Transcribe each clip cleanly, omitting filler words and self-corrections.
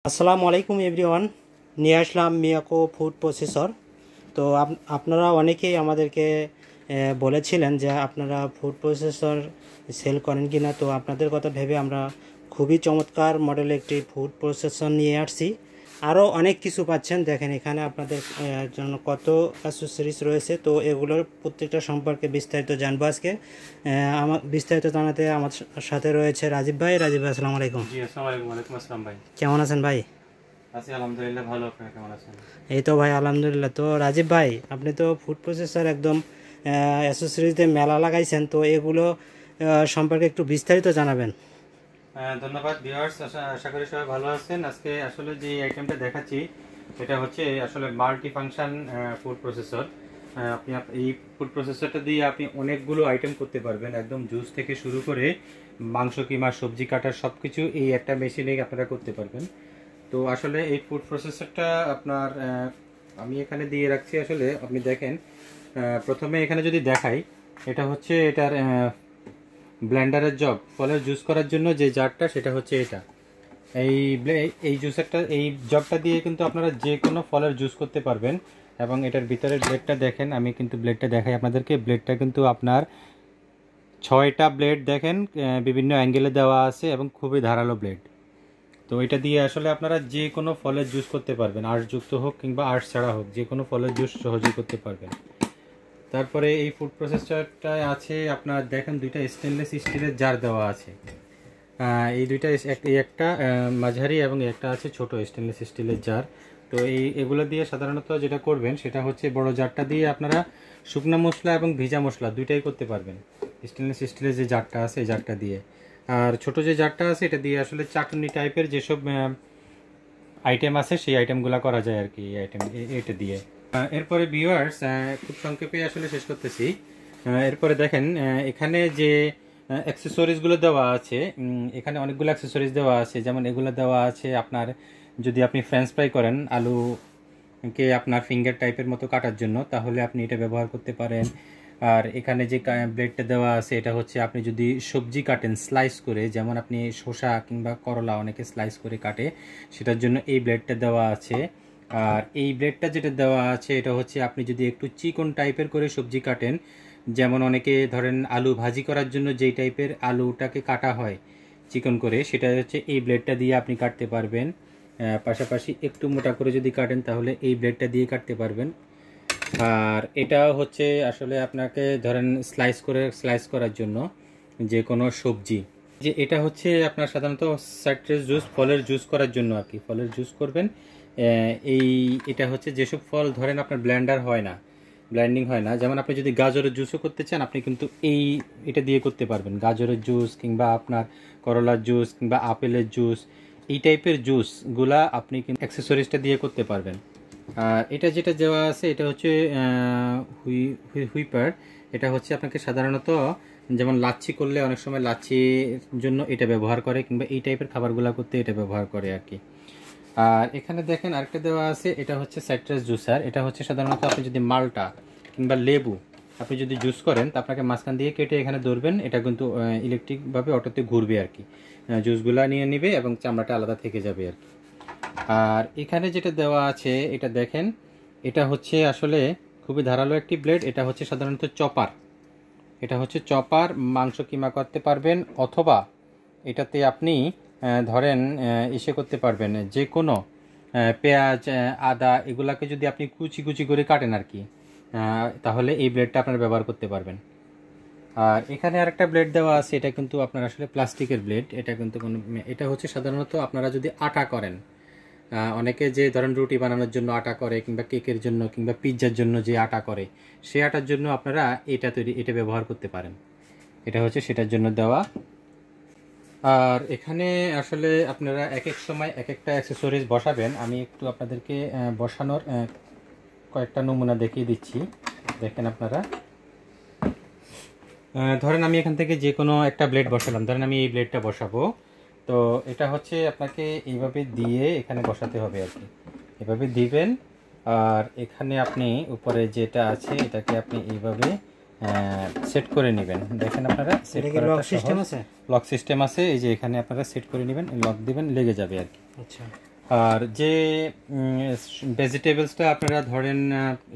আসসালামু আলাইকুম এভরিওয়ান। নিয়ে আসলাম মিয়াকো ফুড প্রসেসর। তো আপনারা অনেকেই আমাদেরকে বলেছিলেন যে আপনারা ফুড প্রসেসর সেল করেন কি না। তো আপনাদের কথা ভেবে আমরা খুবই চমৎকার মডেলের একটি ফুড প্রসেসর নিয়ে আসছি। আরও অনেক কিছু পাচ্ছেন, দেখেন এখানে আপনাদের জন্য কত অ্যাক্সেসরিজ রয়েছে। তো এগুলোর প্রত্যেকটা সম্পর্কে বিস্তারিত জানবো আজকে। আমার বিস্তারিত জানাতে আমার সাথে রয়েছে রাজীব ভাই। রাজীব ভাই আসসালামু আলাইকুম। জি আসসালামু আলাইকুম। ওয়ালাইকুম আসসালাম ভাই। কেমন আছেন ভাই? আছি আলহামদুলিল্লাহ ভালো। আপনারা কেমন আছেন? এই তো ভাই আলহামদুলিল্লাহ। তো রাজীব ভাই, আপনি তো ফুড প্রসেসর একদম অ্যাসেসরিজে মেলা লাগাইছেন, তো এগুলো সম্পর্কে একটু বিস্তারিত জানাবেন। ধন্যবাদ ভিউয়ার্স, আশা করি সবাই ভালো আছেন। আজকে আসলে যে আইটেমটা দেখাচ্ছি এটা হচ্ছে আসলে মাল্টি ফাংশন ফুড প্রসেসর। আপনি এই ফুড প্রসেসরটা দিয়ে আপনি অনেকগুলো আইটেম করতে পারবেন, একদম জুস থেকে শুরু করে মাংস কিংবা সবজি কাটার সব কিছু এই একটা মেশিনে আপনারা করতে পারবেন। তো আসলে এই ফুড প্রসেসরটা আপনার আমি এখানে দিয়ে রাখছি। আসলে আপনি দেখেন, প্রথমে এখানে যদি দেখাই, এটা হচ্ছে এটার ব্লেন্ডারের জগ, ফলের জুস করার জন্য যে জারটা, সেটা হচ্ছে এটা। এই জুসারটা, এই জগটা দিয়ে কিন্তু আপনারা যে কোনো ফলের জুস করতে পারবেন। এবং এটার ভিতরের ব্লেডটা দেখেন, আমি কিন্তু ব্লেডটা দেখাই আপনাদেরকে। ব্লেডটা কিন্তু আপনার 6টা ব্লেড দেখেন, বিভিন্ন অ্যাঙ্গেলে দেওয়া আছে এবং খুবই ধারালো ব্লেড। তো এটা দিয়ে আসলে আপনারা যে কোনো ফলের জুস করতে পারবেন, আঁশযুক্ত হোক কিংবা আঁশ ছাড়া হোক, যে কোনো ফলের জুস সহজেই করতে পারবেন। তারপরে এই ফুড প্রসেসরটায় আছে আপনার দেখেন দুইটা স্টেনলেস স্টিলের জার দেওয়া আছে। এই দুইটা একটা মাঝারি এবং একটা আছে ছোট স্টেনলেস স্টিলের জার। তো এগুলো দিয়ে সাধারণত যেটা করবেন সেটা হচ্ছে বড় জারটা দিয়ে আপনারা শুকনো মশলা এবং ভিজা মশলা দুইটাই করতে পারবেন, স্টেনলেস স্টিলের যে জারটা আছে এই জারটা দিয়ে। আর ছোট যে জারটা আছে এটা দিয়ে আসলে চাটনি টাইপের যেসব আইটেম আছে সেই আইটেমগুলো করা যায় আর কি, এই আইটেম এটা দিয়ে। এরপরে ভিউয়ার্স, খুব সংক্ষেপে আসলে শেষ করতেছি। এরপরে দেখেন এখানে যে অ্যাক্সেসরিজগুলো দেওয়া আছে, এখানে অনেকগুলো অ্যাক্সেসরিজ দেওয়া আছে। যেমন এগুলো দেওয়া আছে আপনার যদি আপনি ফ্রেঞ্চ ফ্রাই করেন আলুকে আপনার ফিঙ্গার টাইপের মতো কাটার জন্য, তাহলে আপনি এটা ব্যবহার করতে পারেন। আর এখানে যে ব্লেডটা দেওয়া আছে এটা হচ্ছে আপনি যদি সবজি কাটেন স্লাইস করে, যেমন আপনি শসা কিংবা করলা অনেকে স্লাইস করে কাটে, সেটার জন্য এই ব্লেডটা দেওয়া আছে। আর এই ব্লেডটা যেটা দেওয়া আছে এটা হচ্ছে আপনি যদি একটু চিকন টাইপের করে সবজি কাটেন, যেমন অনেকে ধরেন আলু ভাজি করার জন্য যেই টাইপের আলুটাকে কাটা হয় চিকন করে, সেটা হচ্ছে এই ব্লেডটা দিয়ে আপনি কাটতে পারবেন। পাশাপাশি একটু মোটা করে যদি কাটেন তাহলে এই ব্লেডটা দিয়ে কাটতে পারবেন। আর এটা হচ্ছে আসলে আপনাকে ধরেন স্লাইস করার জন্য যে কোনো সবজি, যে এটা হচ্ছে আপনার সাধারণত সাইট্রাস জুস, ফলের জুস করার জন্য আর কি, ফলের জুস করবেন। এটা হচ্ছে যেসব ফল ধরেন আপনার ব্লেন্ডিং হয় না, যেমন আপনি যদি গাজরের জুসও করতে চান আপনি কিন্তু এটা দিয়ে করতে পারবেন। গাজরের জুস কিংবা আপনার করলার জুস কিংবা আপেলের জুস, এই টাইপের জুসগুলা আপনি কিন্তু অ্যাক্সেসরিজটা দিয়ে করতে পারবেন। আর এটা যেটা দেওয়া আছে এটা হচ্ছে হুইপার। এটা হচ্ছে আপনাকে সাধারণত যেমন লাচ্ছি করলে অনেক সময় লাচ্ছির জন্য এটা ব্যবহার করে, কিংবা এই টাইপের খাবারগুলো করতে এটা ব্যবহার করে আর কি। আর এখানে দেখেন আরেকটা দেওয়া আছে, এটা হচ্ছে সাইট্রাস জুসার। এটা হচ্ছে সাধারণত আপনি যদি মালটা কিংবা লেবু আপনি যদি জুস করেন তা আপনাকে মাঝখান দিয়ে কেটে এখানে ধরবেন, এটা কিন্তু ইলেকট্রিকভাবে অটোতে ঘুরবে আর কি, জুসগুলা নিয়ে নেবে এবং চামড়াটা আলাদা থেকে যাবে আর কি। আর এখানে যেটা দেওয়া আছে এটা দেখেন, এটা হচ্ছে আসলে খুবই ধারালো একটি ব্লেড। এটা হচ্ছে সাধারণত চপার। এটা হচ্ছে চপার, মাংস কিমা করতে পারবেন, অথবা এটাতে আপনি ধরেন ইসে করতে পারবেন, যে কোনো পেঁয়াজ আদা এগুলাকে যদি আপনি কুচি কুচি করে কাটেন আর কি, তাহলে এই ব্লেডটা আপনারা ব্যবহার করতে পারবেন। আর এখানে আরেকটা ব্লেড দেওয়া আছে, এটা কিন্তু আপনার আসলে প্লাস্টিকের ব্লেড। এটা কিন্তু এটা হচ্ছে সাধারণত আপনারা যদি আটা করেন, অনেকে যে ধরেন রুটি বানানোর জন্য আটা করে, কিংবা কেকের জন্য কিংবা পিৎজার জন্য যে আটা করে, সেই আটার জন্য আপনারা এটা ব্যবহার করতে পারেন। এটা হচ্ছে সেটার জন্য দেওয়া। আর এখানে আসলে আপনারা এক এক সময় এক একটা অ্যাক্সেসরিজ বসাবেন। আমি একটু আপনাদেরকে বসানোর কয়েকটা নমুনা দেখিয়ে দিচ্ছি। দেখেন আপনারা, ধরেন আমি এখান থেকে যে কোনো একটা ব্লেড বসালাম, ধরেন আমি এই ব্লেডটা বসাবো। তো এটা হচ্ছে আপনাকে এইভাবে দিয়ে এখানে বসাতে হবে আর কি, এভাবে দিবেন। আর এখানে আপনি উপরে যেটা আছে এটাকে আপনি এইভাবে সেট করে নেবেন। দেখেন আপনারা লক সিস্টেম আছে, এই যে এখানে আপনারা সেট করে নেবেন, লক দিবেন, লেগে যাবে আর কি। আচ্ছা। আর যে ভেজিটেবলসটা আপনারা ধরেন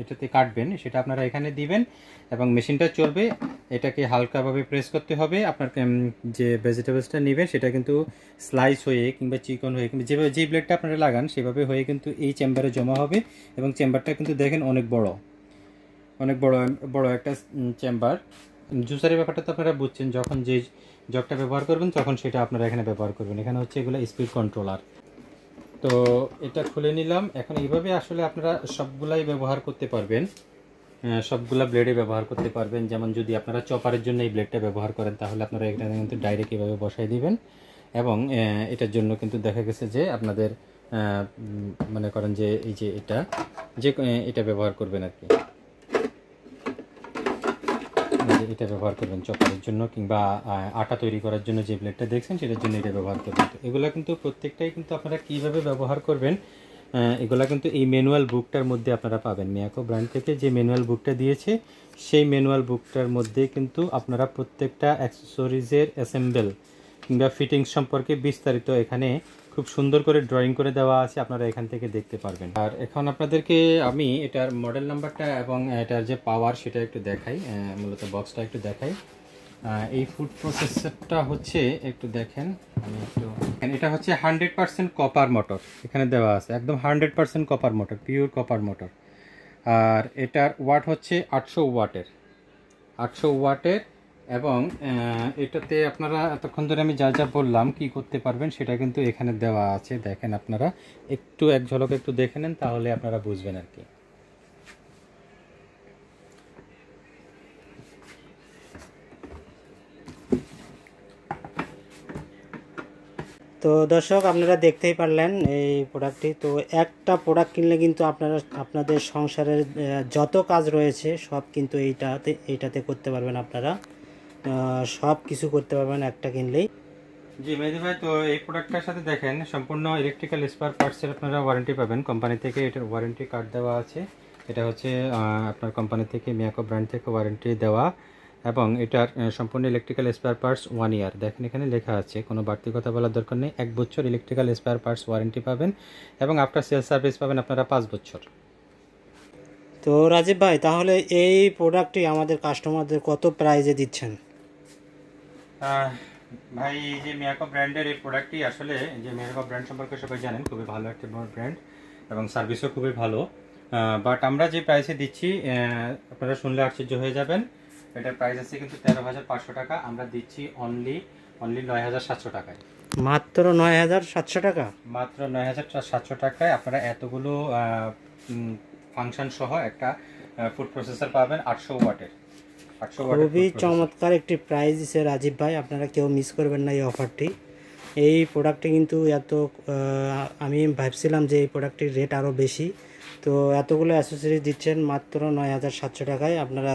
এটাতে কাটবেন সেটা আপনারা এখানে দিবেন এবং মেশিনটা চলবে। এটাকে হালকাভাবে প্রেস করতে হবে। আপনার যে ভেজিটেবলসটা নেবেন সেটা কিন্তু স্লাইস হয়ে কিংবা চিকন হয়ে কিংবা যেভাবে যে ব্লেডটা আপনারা লাগান সেভাবে হয়ে কিন্তু এই চেম্বারে জমা হবে। এবং চেম্বারটা কিন্তু দেখেন অনেক বড়, অনেক বড় একটা চেম্বার। জুসারের ব্যাপারটা তো আপনারা বুঝছেন, যখন যে জগটা ব্যবহার করবেন তখন সেটা আপনারা এখানে ব্যবহার করবেন। এখানে হচ্ছে এগুলো স্পিড কন্ট্রোলার। তো এটা খুলে নিলাম। এখন এইভাবে আসলে আপনারা সবগুলাই ব্যবহার করতে পারবেন, সবগুলা ব্লেডে ব্যবহার করতে পারবেন। যেমন যদি আপনারা চপারের জন্য এই ব্লেডটা ব্যবহার করেন তাহলে আপনারা এটা কিন্তু ডাইরেক্ট এভাবে বসাই দিবেন। এবং এটার জন্য কিন্তু দেখা গেছে যে আপনাদের মনে করেন যে এই যে এটা ব্যবহার করবেন আর কি, এটা ব্যবহার করবেন চপারের জন্য কিংবা আটা তৈরি করার জন্য যে ব্লেডটা দেখছেন সেটার জন্য এটা ব্যবহার করবেন। তো এগুলো কিন্তু প্রত্যেকটাই কিন্তু আপনারা কীভাবে ব্যবহার করবেন এগুলা কিন্তু এই ম্যানুয়াল বুকটার মধ্যে আপনারা পাবেন। মিয়াকো ব্র্যান্ড থেকে যে ম্যানুয়াল বুকটা দিয়েছে সেই ম্যানুয়াল বুকটার মধ্যে কিন্তু আপনারা প্রত্যেকটা অ্যাক্সেসরিজের অ্যাসেম্বল কিংবা ফিটিংস সম্পর্কে বিস্তারিত এখানে খুব সুন্দর করে ড্রয়িং করে দেওয়া আছে, আপনারা এখান থেকে দেখতে পারবেন। আর এখন আপনাদেরকে আমি এটার মডেল নাম্বারটা এবং এটার যে পাওয়ার সেটা একটু দেখাই, মূলত বক্সটা একটু দেখাই। এই ফুড প্রসেসরটা হচ্ছে একটু দেখেন, আমি একটু, এটা হচ্ছে 100% কপার মোটর এখানে দেওয়া আছে, একদম 100% copper motor, pure copper motor. আর এটার ওয়াট হচ্ছে 800 ওয়াটের, 800 ওয়াটের। এবং এটাতে আপনারা এতক্ষণ ধরে আমি যা যা বললাম কি করতে পারবেন সেটা কিন্তু এখানে দেওয়া আছে। দেখেন আপনারা একটু এক ঝলক একটু দেখে নেন তাহলে আপনারা বুঝবেন আর কি। তো দর্শক আপনারা দেখতেই পারলেন এই প্রোডাক্টটি। তো একটা প্রোডাক্ট কিনলে কিন্তু আপনাদের সংসারের যত কাজ রয়েছে সব কিন্তু এইটাতে করতে পারবেন। আপনারা সব কিছু করতে পারবেন একটা কিনলেই। জি মেহেদি ভাই, তো এই প্রোডাক্টটার সাথে দেখেন সম্পূর্ণ ইলেকট্রিক্যাল স্পেয়ার পার্টসের আপনারা ওয়ারেন্টি পাবেন কোম্পানি থেকে। এটার ওয়ারেন্টি কার্ড দেওয়া আছে, এটা হচ্ছে আপনার কোম্পানি থেকে মিয়াকো ব্র্যান্ড থেকে ওয়ারেন্টি দেওয়া। এবং এটার সম্পূর্ণ ইলেকট্রিক্যাল স্পেয়ার পার্টস 1 ইয়ার, দেখেন এখানে লেখা আছে, কোনো বাড়তি কথা বলার দরকার নেই। 1 বছর ইলেকট্রিক্যাল স্পেয়ার পার্টস ওয়ারেন্টি পাবেন এবং আফটার সেল সার্ভিস পাবেন আপনারা 5 বছর। তো রাজীব ভাই, তাহলে এই প্রোডাক্টটি আমাদের কাস্টমারদের কত প্রাইজে দিচ্ছেন? ভাই এই যে মিয়াকো ব্র্যান্ডের এই প্রোডাক্টটি আসলে, যে মিয়াকো ব্র্যান্ড সম্পর্কে সবাই জানেন, খুবই ভালো একটা ব্র্যান্ড এবং সার্ভিসও খুবই ভালো। বাট আমরা যে প্রাইসে দিচ্ছি আপনারা শুনলে আশ্চর্য হয়ে যাবেন। এটার প্রাইস আছে কিন্তু 13,500 টাকা, আমরা দিচ্ছি অনলি 9,700 টাকায়। মাত্র 9,700 টাকা? মাত্র 9,700 টাকায় আপনারা এতগুলো ফাংশন সহ একটা ফুড প্রসেসর পাবেন 800 ওয়াটের। খুবই চমৎকার একটি প্রাইস দিচ্ছে রাজীব ভাই, আপনারা কেউ মিস করবেন না এই অফারটি। এই প্রোডাক্টটি কিন্তু আমি ভাবছিলাম যে এই প্রোডাক্টটির রেট আরও বেশি। তো এতগুলো অ্যাক্সেসরিজ দিচ্ছেন মাত্র 9,700 টাকায়। আপনারা